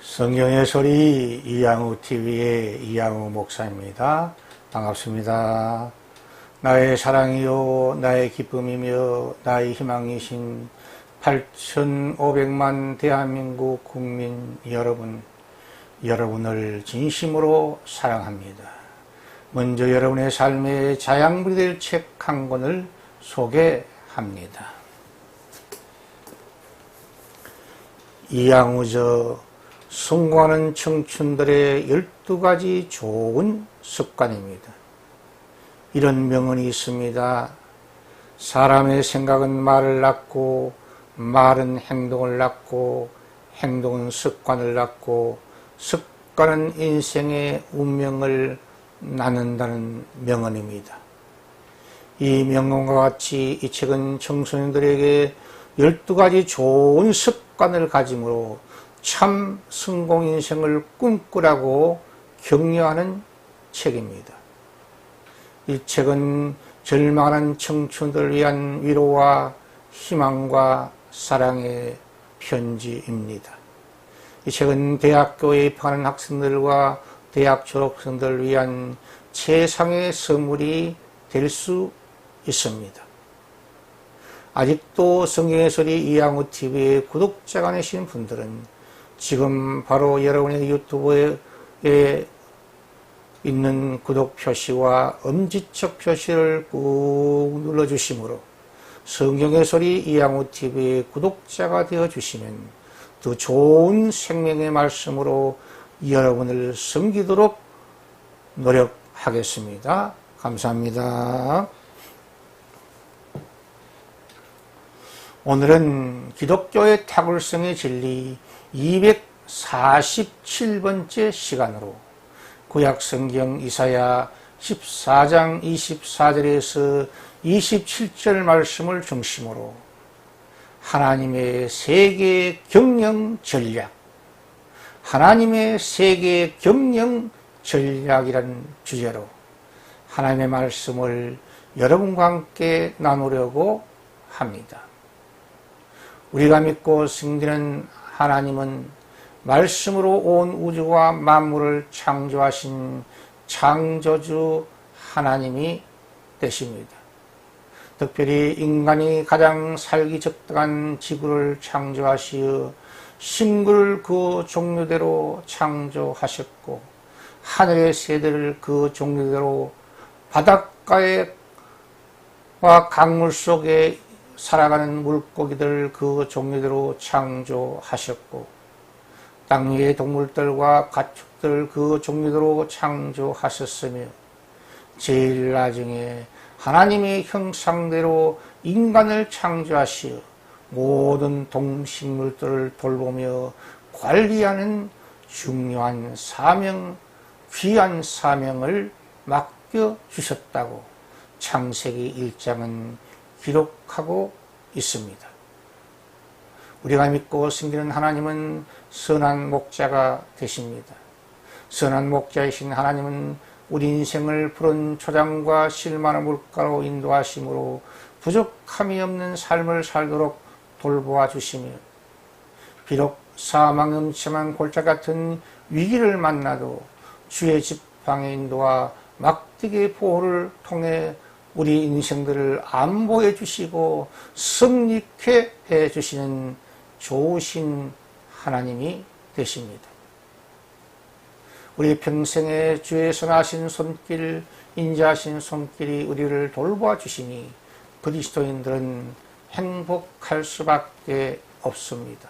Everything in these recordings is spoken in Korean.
성경의 소리 이양우TV의 이양우 목사입니다. 반갑습니다. 나의 사랑이요 나의 기쁨이며 나의 희망이신 8,500만 대한민국 국민 여러분, 여러분을 진심으로 사랑합니다. 먼저 여러분의 삶의 자양분이 될 책 한 권을 소개합니다. 이양우저 성공하는 청춘들의 12가지 좋은 습관입니다. 이런 명언이 있습니다. 사람의 생각은 말을 낳고 말은 행동을 낳고 행동은 습관을 낳고 습관은 인생의 운명을 낳는다는 명언입니다. 이 명언과 같이 이 책은 청소년들에게 12가지 좋은 습관을 가짐으로 참 성공 인생을 꿈꾸라고 격려하는 책입니다. 이 책은 절망하는 청춘들을 위한 위로와 희망과 사랑의 편지입니다. 이 책은 대학교에 입학하는 학생들과 대학 졸업생들을 위한 최상의 선물이 될 수 있습니다. 아직도 성경의 소리 이양우TV의 구독자가 아니신 분들은 지금 바로 여러분의 유튜브에 있는 구독 표시와 엄지척 표시를 꾹 눌러주시므로 성경의 소리 이양우TV의 구독자가 되어주시면 더 좋은 생명의 말씀으로 여러분을 섬기도록 노력하겠습니다. 감사합니다. 오늘은 기독교의 탁월성의 진리 247번째 시간으로 구약성경 이사야 14장 24절에서 27절 말씀을 중심으로 하나님의 세계 경영 전략, 하나님의 세계 경영 전략이라는 주제로 하나님의 말씀을 여러분과 함께 나누려고 합니다. 우리가 믿고 승리는 하나님은 말씀으로 온 우주와 만물을 창조하신 창조주 하나님이 되십니다. 특별히 인간이 가장 살기 적당한 지구를 창조하시어 식물을 그 종류대로 창조하셨고 하늘의 새들을 그 종류대로 바닷가와 강물 속에 살아가는 물고기들 그 종류대로 창조하셨고 땅 위의 동물들과 가축들 그 종류대로 창조하셨으며 제일 나중에 하나님의 형상대로 인간을 창조하시어 모든 동식물들을 돌보며 관리하는 중요한 사명, 귀한 사명을 맡겨주셨다고 창세기 1장은 기록하고 있습니다. 우리가 믿고 섬기는 하나님은 선한 목자가 되십니다. 선한 목자이신 하나님은 우리 인생을 푸른 초장과 실만한 물가로 인도하심으로 부족함이 없는 삶을 살도록 돌보아 주시며 비록 사망의 음침한 골짜 같은 위기를 만나도 주의 지팡이 인도와 막대기의 보호를 통해 우리 인생들을 안보해 주시고 승리케 해 주시는 좋으신 하나님이 되십니다. 우리 평생에 주의 선하신 손길, 인자하신 손길이 우리를 돌보아 주시니 그리스도인들은 행복할 수밖에 없습니다.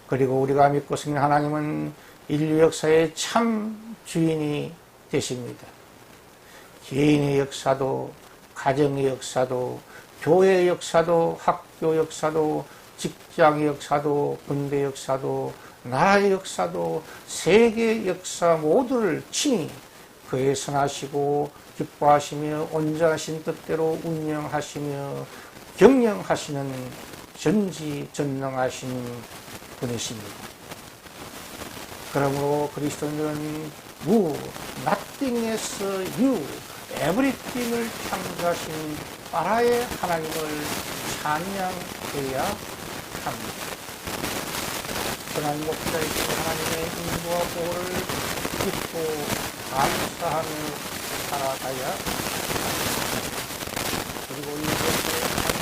그리고 우리가 믿고 섬기는 하나님은 인류 역사의 참 주인이 되십니다. 개인의 역사도, 가정의 역사도, 교회의 역사도, 학교 역사도, 직장의 역사도, 군대 역사도, 나라의 역사도, 세계의 역사 모두를 친히 그의 선하시고 기뻐하시며 온전하신 뜻대로 운영하시며 경영하시는 전지전능하신 분이십니다. 그러므로 그리스도인들은 nothing에서 you, everything을 창조하신 나라의 하나님을 찬양해야 합니다. 선한 목자이신 하나님의 인도와 보호를 믿고 감사하며 살아가야 합니다. 그리고 이것을 하나님을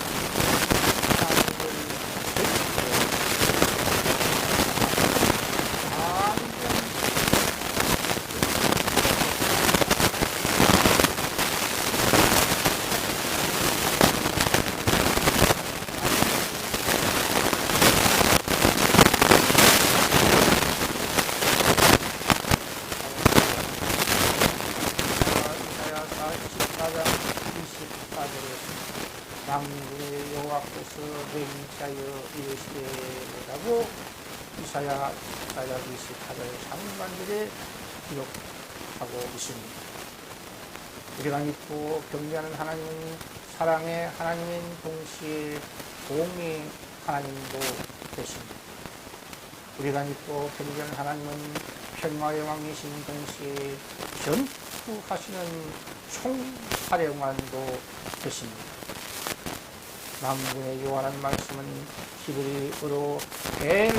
만군의 여호와께서 맹세하여 이르시되라고 이사야 28절 상반절에 기록하고 있습니다. 우리가 믿고 경배하는 하나님은 사랑의 하나님인 동시에 공의 하나님도 되십니다. 우리가 믿고 경배하는 하나님은 평화의 왕이신 동시에 전투하시는 총사령관도 되십니다. 만군의 여호와라는 말씀은 히브리어로 엘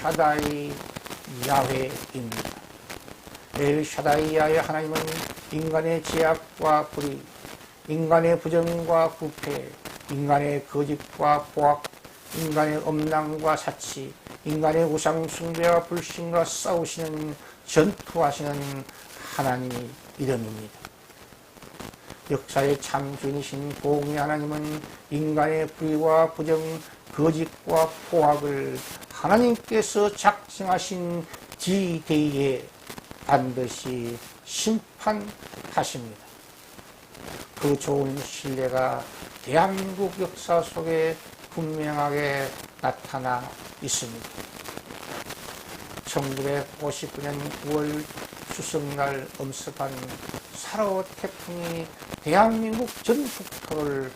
샤다이 야훼입니다. 엘 샤다이 야훼 하나님은 인간의 죄악과 불의, 인간의 부정과 부패, 인간의 거짓과 포악, 인간의 엄랑과 사치, 인간의 우상 숭배와 불신과 싸우시는 전투하시는 하나님의 이름입니다. 역사의 참주인이신 공의 하나님은 인간의 불의와 부정, 거짓과 포악을 하나님께서 작정하신 디데이에 반드시 심판하십니다. 그 좋은 신뢰가 대한민국 역사 속에 분명하게 나타나 있습니다. 1959년 9월 추석날 엄습한 4호 태풍이 대한민국 전 국토를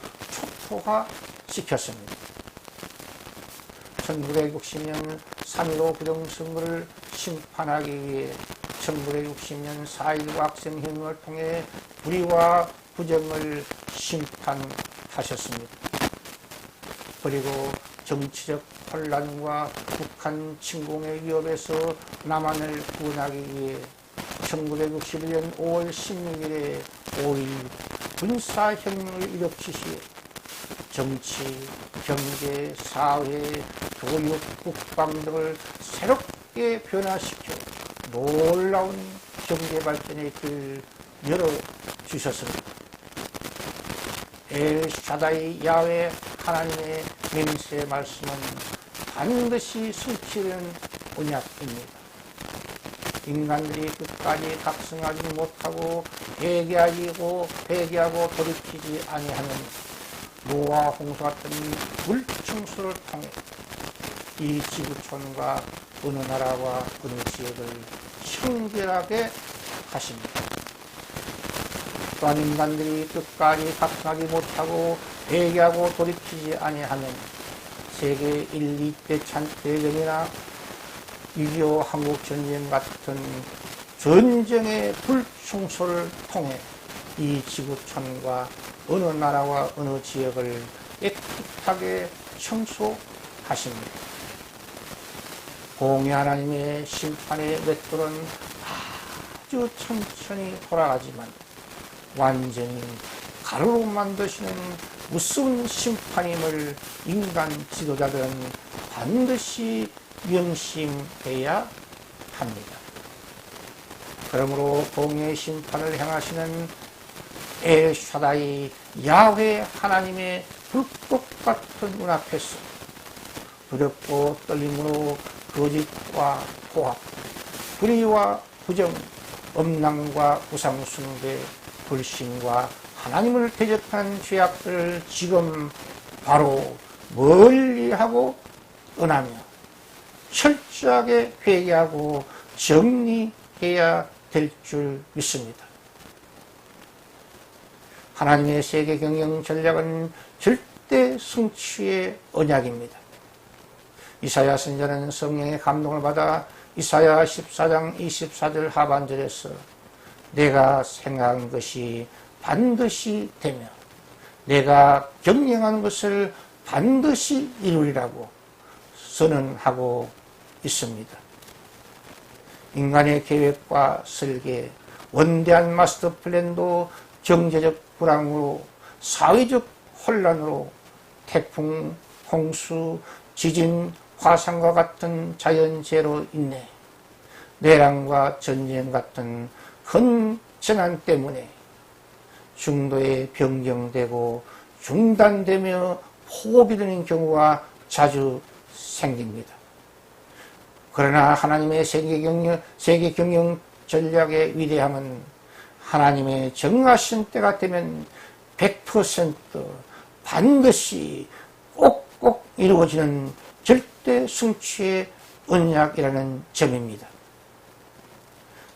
초토화시켰습니다. 1960년 3.15 부정선거를 심판하기 위해 1960년 4.19 학생혁명을 통해 불의와 부정을 심판하셨습니다. 그리고 정치적 혼란과 북한 침공의 위협에서 남한을 구원하기 위해 1961년 5월 16일에 5.1 군사혁명을 일으키시어 정치, 경제, 사회, 교육, 국방 등을 새롭게 변화시켜 놀라운 경제발전의 길을 열어주셨습니다. 엘 샤다이 야훼 하나님의 맹세의 말씀은 반드시 성취되는 언약입니다. 인간들이 끝까지 각성하지 못하고 회개하고 돌이키지 아니하는 노아 홍수 같은 물청소를 통해 이 지구촌과 어느 나라와 어느 지역을 청결하게 하십니다. 또한 인간들이 끝까지 각성하지 못하고 회개하고 돌이키지 아니하면 세계 1, 2대 대전이나 6.25 한국전쟁 같은 전쟁의 불충소를 통해 이 지구촌과 어느 나라와 어느 지역을 깨끗하게 청소하십니다. 공의 하나님의 심판의 맷돌은 아주 천천히 돌아가지만 완전히 가루로 만드시는 무서운 심판임을 인간 지도자들은 반드시 명심해야 합니다. 그러므로 공의의 심판을 행하시는 엘 샤다이 야훼 하나님의 불꽃 같은 눈 앞에서 두렵고 떨림으로 거짓과 포악, 불의와 부정, 엄랑과 우상숭배, 불신과 하나님을 대적한 죄악들을 지금 바로 멀리하고 떠나며 철저하게 회개하고 정리해야 될 줄 믿습니다. 하나님의 세계 경영 전략은 절대 성취의 언약입니다. 이사야 선지자는 성령의 감동을 받아 이사야 14장 24절 하반절에서 내가 생각한 것이 반드시 되며 내가 경영하는 것을 반드시 이루리라고 선언하고 있습니다. 인간의 계획과 설계, 원대한 마스터 플랜도 경제적 불황으로, 사회적 혼란으로 태풍, 홍수, 지진, 화산과 같은 자연재해로 인해 내란과 전쟁 같은 큰 재난 때문에 중도에 변경되고 중단되며 포업이 되는 경우가 자주 생깁니다. 그러나 하나님의 세계 경영 전략의 위대함은 하나님의 정하신 때가 되면 100% 반드시 꼭꼭 이루어지는 절대 성취의 언약이라는 점입니다.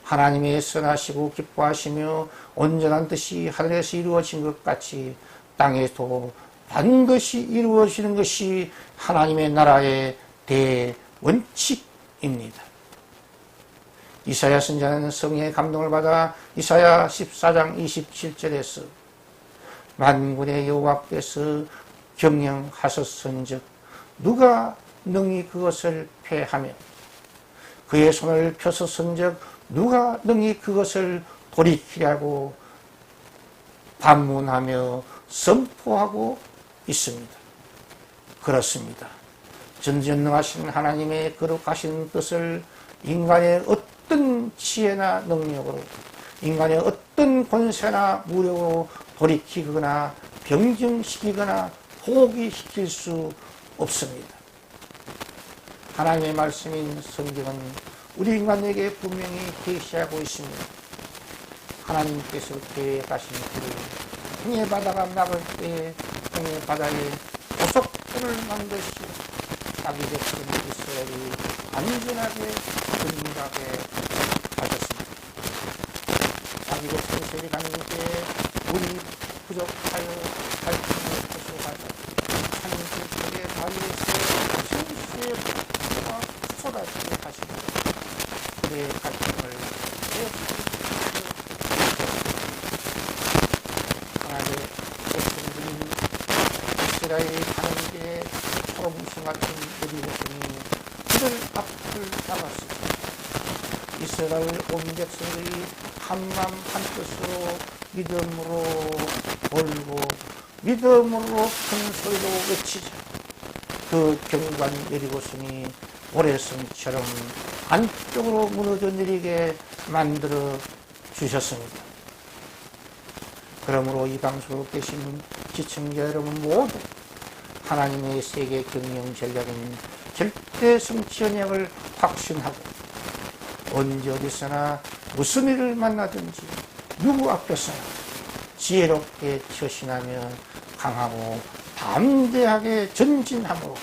하나님의 선하시고 기뻐하시며 온전한 뜻이 하늘에서 이루어진 것 같이 땅에도 반드시 이루어지는 것이 하나님의 나라의 대원칙입니다. 이사야 선지자는 성령의 감동을 받아 이사야 14장 27절에서 만군의 여호와께서 경영하셨은즉 누가 능히 그것을 패하며 그의 손을 펴셨은즉 누가 능히 그것을 돌이키려고 반문하며 선포하고 있습니다. 그렇습니다. 전지전능하신 하나님의 거룩하신 뜻을 인간의 어떤 지혜나 능력으로, 인간의 어떤 권세나 무력으로 돌이키거나 변경시키거나 포기시킬 수 없습니다. 하나님의 말씀인 성경은 우리 인간에게 분명히 계시하고 있습니다. 하나님께서 계획하신 길을 홍해 바다가 막을 때에 홍해 바다에 고속도를 만드시고 자기 백성 이스라엘이 안전하게 건강하게 하셨습니다. 자기 백성 이스라엘이 가는 길에 물이 부족하여 갈증을 호소하자 하늘의 바위에서 천수의 폭포가 쏟아지게 하시고 그의 갈증을 하나님의 백성들이 이스라엘이 가는 길에 초롱성 같은 물이 오더니 그들 앞을 잡았습니다. 이스라엘 온 백성들이 한마음 한뜻으로 믿음으로 울고 믿음으로 큰 소리로 외치자 그 경관 여리고성이 모래성처럼 안쪽으로 무너져 내리게 만들어 주셨습니다. 그러므로 이 방송을 계신 시청자 여러분 모두 하나님의 세계 경영 전략은 절대 성취 언약을 확신하고 언제 어디서나 무슨 일을 만나든지 누구 앞에서나 지혜롭게 처신하며 강하고 담대하게 전진함으로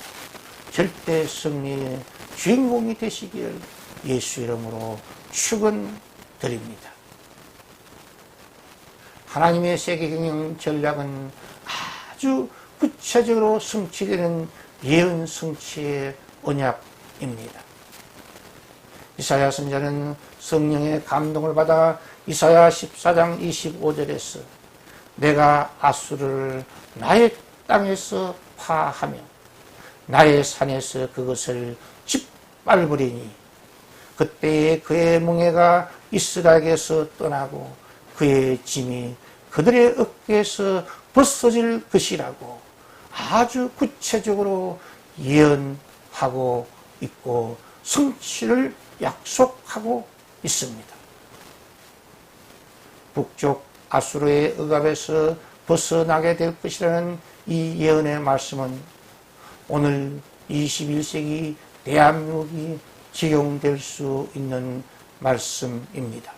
절대 승리의 주인공이 되시기를 예수 이름으로 축원드립니다. 하나님의 세계 경영 전략은 아주 구체적으로 성취되는 예언 성취의 언약입니다. 이사야 선지자는 성령의 감동을 받아 이사야 14장 25절에서 내가 아수르를 나의 땅에서 파하며 나의 산에서 그것을 짓밟으리니 그때에 그의 멍에가 이스라엘에게서 떠나고 그의 짐이 그들의 어깨에서 벗어질 것이라고 아주 구체적으로 예언하고 있고 성취를 약속하고 있습니다. 북쪽 아수르의 억압에서 벗어나게 될 것이라는 이 예언의 말씀은 오늘 21세기 대한민국이 적용될 수 있는 말씀입니다.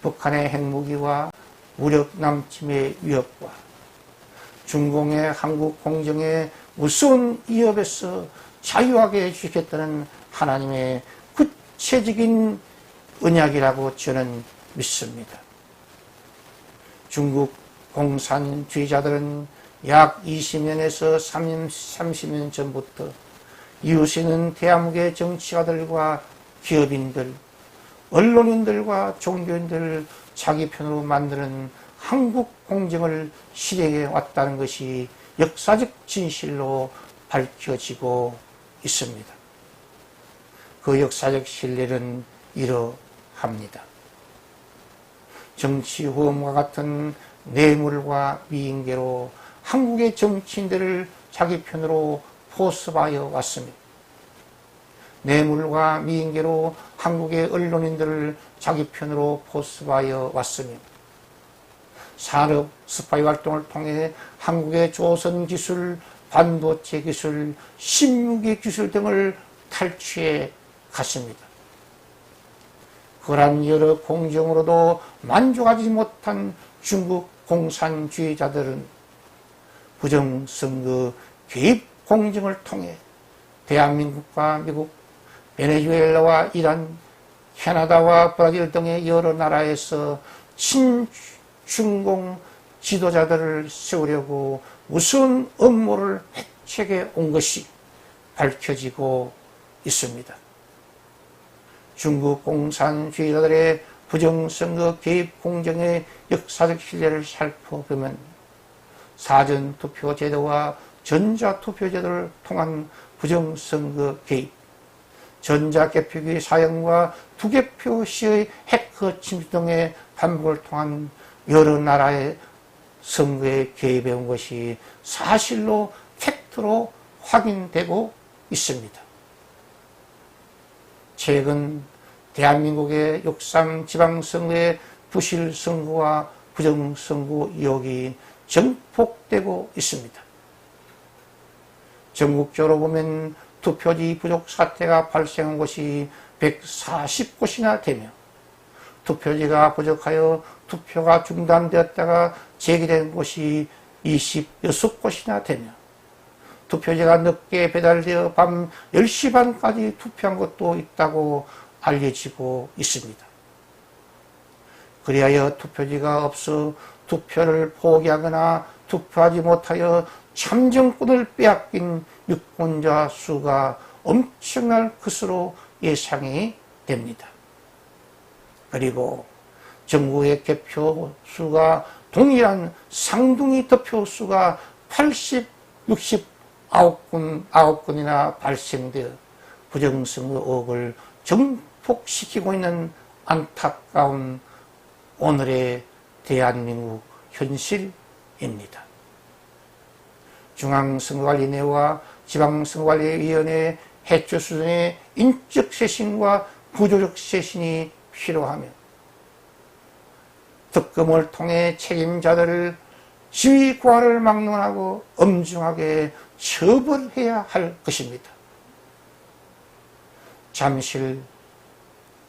북한의 핵무기와 무력 남침의 위협과 중공의 한국 공정의 무서운 위협에서 자유하게 해주겠다는 하나님의 구체적인 언약이라고 저는 믿습니다. 중국 공산주의자들은 약 20년에서 30년 전부터 이웃에 있는 대한민국의 정치가들과 기업인들, 언론인들과 종교인들을 자기 편으로 만드는 한국 공정을 실행해 왔다는 것이 역사적 진실로 밝혀지고 있습니다. 그 역사적 신뢰는 이러합니다. 정치 후원과 같은 뇌물과 미인계로 한국의 정치인들을 자기 편으로 포섭하여 왔으며, 뇌물과 미인계로 한국의 언론인들을 자기 편으로 포섭하여 왔으며, 산업 스파이 활동을 통해 한국의 조선 기술, 반도체 기술, 신무기 기술 등을 탈취해 갔습니다. 그러한 여러 공정으로도 만족하지 못한 중국 공산주의자들은 부정선거 개입 공정을 통해 대한민국과 미국, 베네수엘라와 이란, 캐나다와 브라질 등의 여러 나라에서 친중공 지도자들을 세우려고 무슨 음모를 해책해 온 것이 밝혀지고 있습니다. 중국 공산주의자들의 부정선거 개입 공정의 역사적 신뢰를 살펴보면 사전투표 제도와 전자투표 제도를 통한 부정선거 개입, 전자개표기 사용과 두개표 시의 해커 침입 등의 반복을 통한 여러 나라의 선거에 개입해 온 것이 사실로 팩트로 확인되고 있습니다. 최근 대한민국의 6.3 지방선거의 부실선거와 부정선거 의혹이 증폭되고 있습니다. 전국적으로 보면 투표지 부족 사태가 발생한 곳이 140곳이나 되며, 투표지가 부족하여 투표가 중단되었다가 재개된 곳이 26곳이나 되며, 투표지가 늦게 배달되어 밤 10시 반까지 투표한 것도 있다고 알려지고 있습니다. 그리하여 투표지가 없어 투표를 포기하거나 투표하지 못하여 참정권을 빼앗긴 유권자 수가 엄청날 것으로 예상이 됩니다. 그리고 전국의 개표 수가 동일한 쌍둥이 득표 수가 80, 69건이나 발생되어 부정선거 의혹을 증폭시키고 있는 안타까운 오늘의 대한민국 현실입니다. 중앙선거관리위원회와 지방선거관리위원회 해초 수준의 인적 쇄신과 구조적 쇄신이 필요하며, 특검을 통해 책임자들을 지위 고하를 막론하고 엄중하게 처벌해야 할 것입니다. 잠실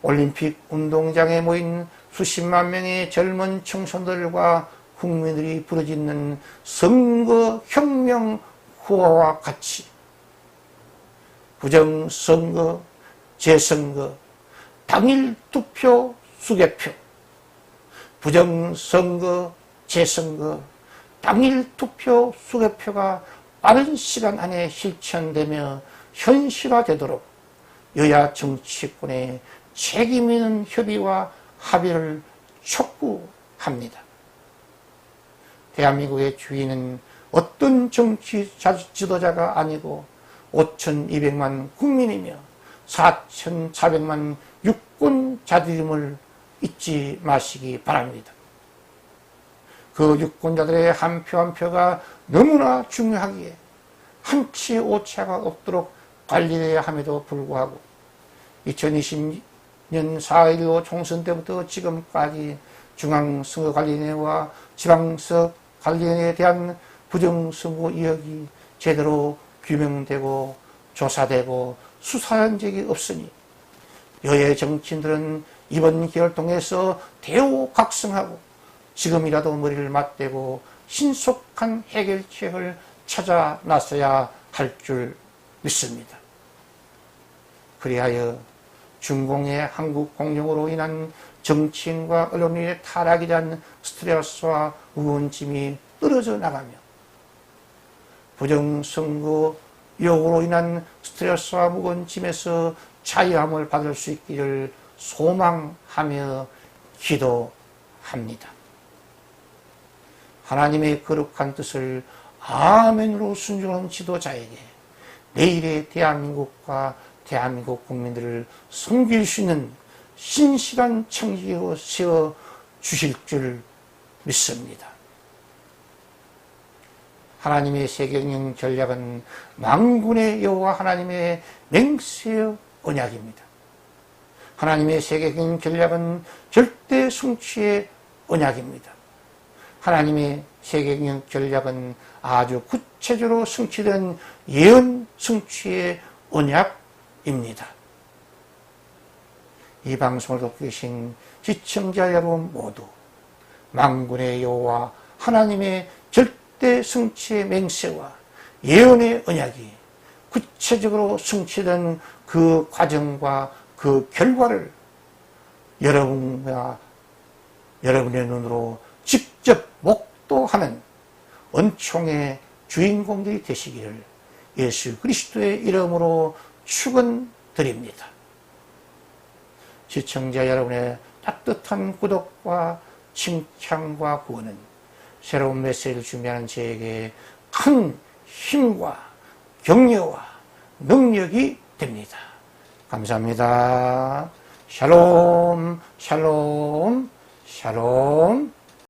올림픽 운동장에 모인 수십만 명의 젊은 청소년들과 국민들이 부르짖는 선거혁명 구호와 같이 부정선거, 재선거, 당일 투표, 수개표, 부정선거, 재선거, 당일 투표, 수개표가 빠른 시간 안에 실천되며 현실화되도록 여야 정치권의 책임 있는 협의와 합의를 촉구합니다. 대한민국의 주인은 어떤 정치 지도자가 아니고 5,200만 국민이며 4,400만 유권자들임을 잊지 마시기 바랍니다. 그 유권자들의 한 표 한 표가 너무나 중요하기에 한치의 오차가 없도록 관리해야 함에도 불구하고 2020년 4.15 총선 때부터 지금까지 중앙선거관리위원회와 지방선거관리위원회에 대한 부정선거 의혹이 제대로 규명되고 조사되고 수사한 적이 없으니 여야 정치인들은 이번 기회를 통해서 대우각성하고 지금이라도 머리를 맞대고 신속한 해결책을 찾아 나서야 할 줄 믿습니다. 그리하여 중공의 한국 공룡으로 인한 정치인과 언론인의 타락에 대한 스트레스와 우원심이 떨어져 나가며 부정선거 의혹으로 인한 스트레스와 무거움에서 자유함을 받을 수 있기를 소망하며 기도합니다. 하나님의 거룩한 뜻을 아멘으로 순종하는 지도자에게 내일의 대한민국과 대한민국 국민들을 섬길 수 있는 신실한 청지기로 세워 주실 줄 믿습니다. 하나님의 세계경 전략은 만군의 여호와 하나님의 맹세의 언약입니다. 하나님의 세계경 전략은 절대 성취의 언약입니다. 하나님의 세계경 전략은 아주 구체적으로 성취된 예언 성취의 언약입니다. 이 방송을 듣고 계신 시청자 여러분 모두 만군의 여호와 하나님의 절대 성취의 맹세와 예언의 언약이 구체적으로 성취된 그 과정과 그 결과를 여러분과 여러분의 눈으로 직접 목도하는 은총의 주인공들이 되시기를 예수 그리스도의 이름으로 축원드립니다. 시청자 여러분의 따뜻한 구독과 칭찬과 구원은 새로운 메시지를 준비하는 저에게 큰 힘과 격려와 능력이 됩니다. 감사합니다. 샬롬, 샬롬, 샬롬.